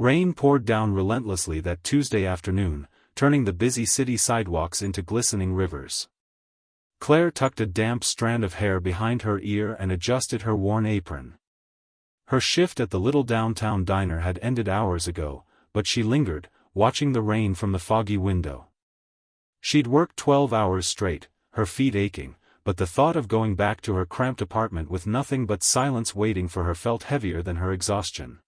Rain poured down relentlessly that Tuesday afternoon, turning the busy city sidewalks into glistening rivers. Claire tucked a damp strand of hair behind her ear and adjusted her worn apron. Her shift at the little downtown diner had ended hours ago, but she lingered, watching the rain from the foggy window. She'd worked 12 hours straight, her feet aching, but the thought of going back to her cramped apartment with nothing but silence waiting for her felt heavier than her exhaustion.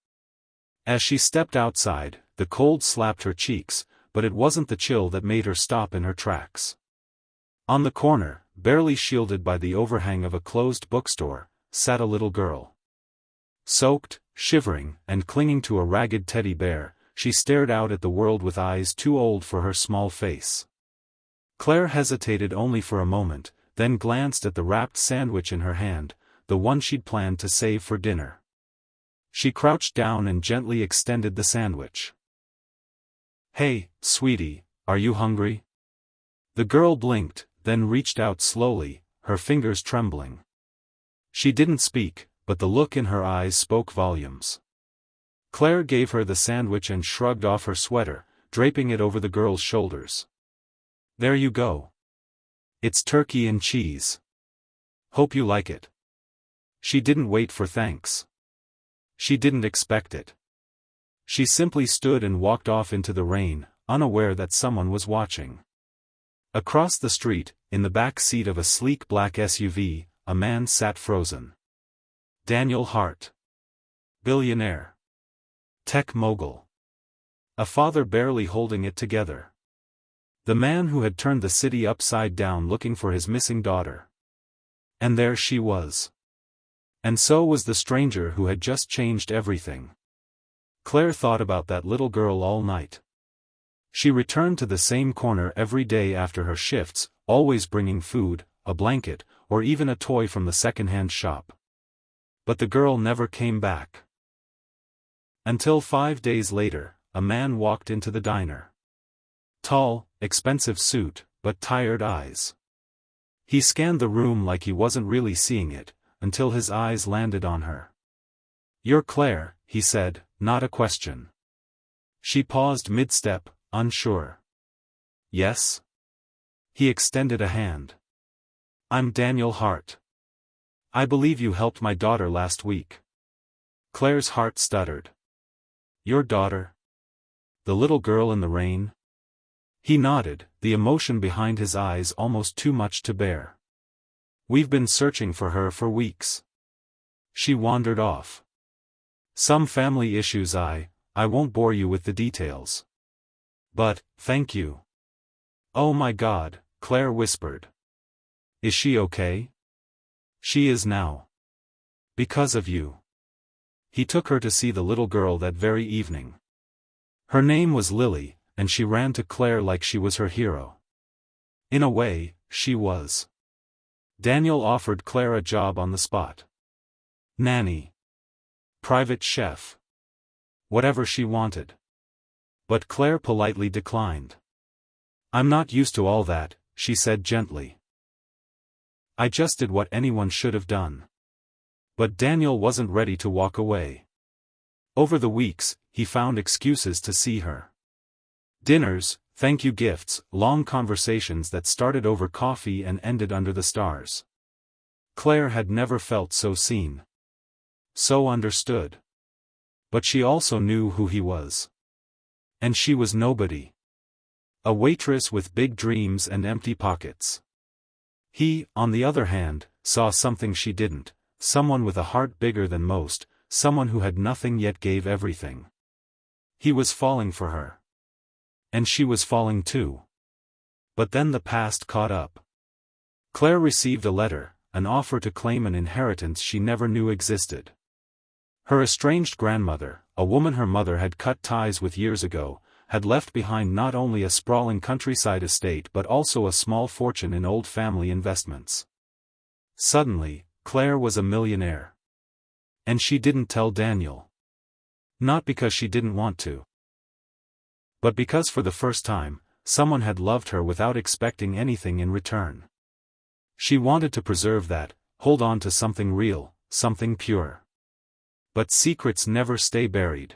As she stepped outside, the cold slapped her cheeks, but it wasn't the chill that made her stop in her tracks. On the corner, barely shielded by the overhang of a closed bookstore, sat a little girl. Soaked, shivering, and clinging to a ragged teddy bear, she stared out at the world with eyes too old for her small face. Claire hesitated only for a moment, then glanced at the wrapped sandwich in her hand, the one she'd planned to save for dinner. She crouched down and gently extended the sandwich. "Hey, sweetie, are you hungry?" The girl blinked, then reached out slowly, her fingers trembling. She didn't speak, but the look in her eyes spoke volumes. Claire gave her the sandwich and shrugged off her sweater, draping it over the girl's shoulders. "There you go. It's turkey and cheese. Hope you like it." She didn't wait for thanks. She didn't expect it. She simply stood and walked off into the rain, unaware that someone was watching. Across the street, in the back seat of a sleek black SUV, a man sat frozen. Daniel Hart. Billionaire. Tech mogul. A father barely holding it together. The man who had turned the city upside down looking for his missing daughter. And there she was. And so was the stranger who had just changed everything. Claire thought about that little girl all night. She returned to the same corner every day after her shifts, always bringing food, a blanket, or even a toy from the second-hand shop. But the girl never came back. Until 5 days later, a man walked into the diner. Tall, expensive suit, but tired eyes. He scanned the room like he wasn't really seeing it, until his eyes landed on her. "You're Claire," he said, not a question. She paused mid-step, unsure. "Yes?" He extended a hand. "I'm Daniel Hart. I believe you helped my daughter last week." Claire's heart stuttered. "Your daughter? The little girl in the rain?" He nodded, the emotion behind his eyes almost too much to bear. "We've been searching for her for weeks." She wandered off. "Some family issues. I won't bore you with the details. But, thank you." "Oh my God," Claire whispered. "Is she okay?" "She is now. Because of you." He took her to see the little girl that very evening. Her name was Lily, and she ran to Claire like she was her hero. In a way, she was. Daniel offered Claire a job on the spot. Nanny. Private chef. Whatever she wanted. But Claire politely declined. "I'm not used to all that," she said gently. "I just did what anyone should have done." But Daniel wasn't ready to walk away. Over the weeks, he found excuses to see her. Dinners, thank-you gifts, long conversations that started over coffee and ended under the stars. Claire had never felt so seen. So understood. But she also knew who he was. And she was nobody. A waitress with big dreams and empty pockets. He, on the other hand, saw something she didn't, someone with a heart bigger than most, someone who had nothing yet gave everything. He was falling for her. And she was falling too. But then the past caught up. Claire received a letter, an offer to claim an inheritance she never knew existed. Her estranged grandmother, a woman her mother had cut ties with years ago, had left behind not only a sprawling countryside estate but also a small fortune in old family investments. Suddenly, Claire was a millionaire. And she didn't tell Daniel. Not because she didn't want to. But because for the first time, someone had loved her without expecting anything in return. She wanted to preserve that, hold on to something real, something pure. But secrets never stay buried.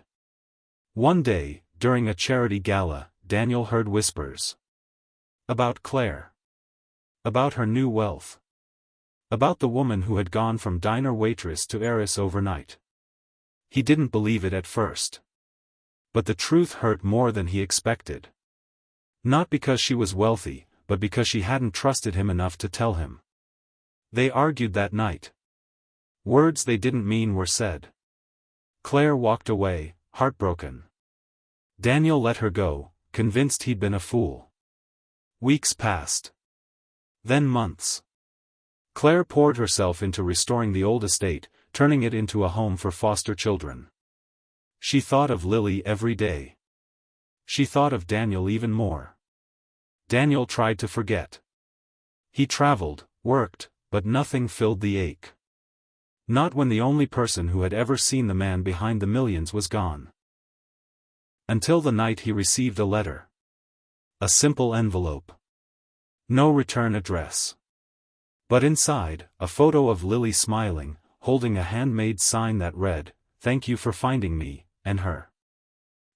One day, during a charity gala, Daniel heard whispers. About Claire. About her new wealth. About the woman who had gone from diner waitress to heiress overnight. He didn't believe it at first. But the truth hurt more than he expected. Not because she was wealthy, but because she hadn't trusted him enough to tell him. They argued that night. Words they didn't mean were said. Claire walked away, heartbroken. Daniel let her go, convinced he'd been a fool. Weeks passed. Then months. Claire poured herself into restoring the old estate, turning it into a home for foster children. She thought of Lily every day. She thought of Daniel even more. Daniel tried to forget. He traveled, worked, but nothing filled the ache. Not when the only person who had ever seen the man behind the millions was gone. Until the night he received a letter. A simple envelope. No return address. But inside, a photo of Lily smiling, holding a handmade sign that read, "Thank you for finding me," and her.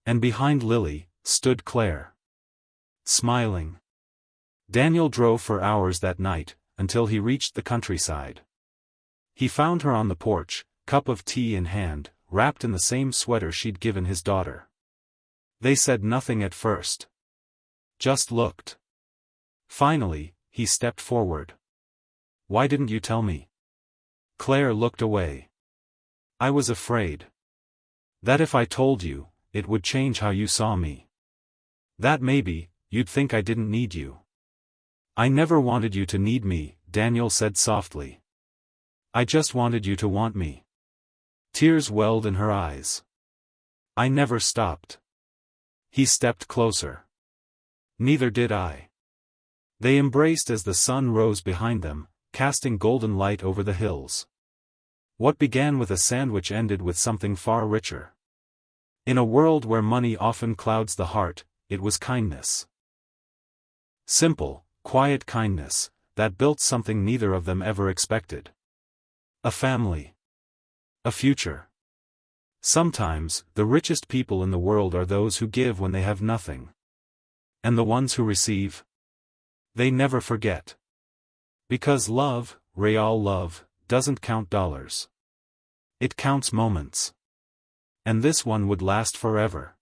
And behind Lily, stood Claire. Smiling. Daniel drove for hours that night, until he reached the countryside. He found her on the porch, cup of tea in hand, wrapped in the same sweater she'd given his daughter. They said nothing at first. Just looked. Finally, he stepped forward. "Why didn't you tell me?" Claire looked away. "I was afraid. That if I told you, it would change how you saw me. That maybe, you'd think I didn't need you." "I never wanted you to need me," Daniel said softly. "I just wanted you to want me." Tears welled in her eyes. "I never stopped." He stepped closer. "Neither did I." They embraced as the sun rose behind them, casting golden light over the hills. What began with a sandwich ended with something far richer. In a world where money often clouds the heart, it was kindness. Simple, quiet kindness, that built something neither of them ever expected. A family. A future. Sometimes, the richest people in the world are those who give when they have nothing. And the ones who receive? They never forget. Because love, real love, doesn't count dollars. It counts moments. And this one would last forever.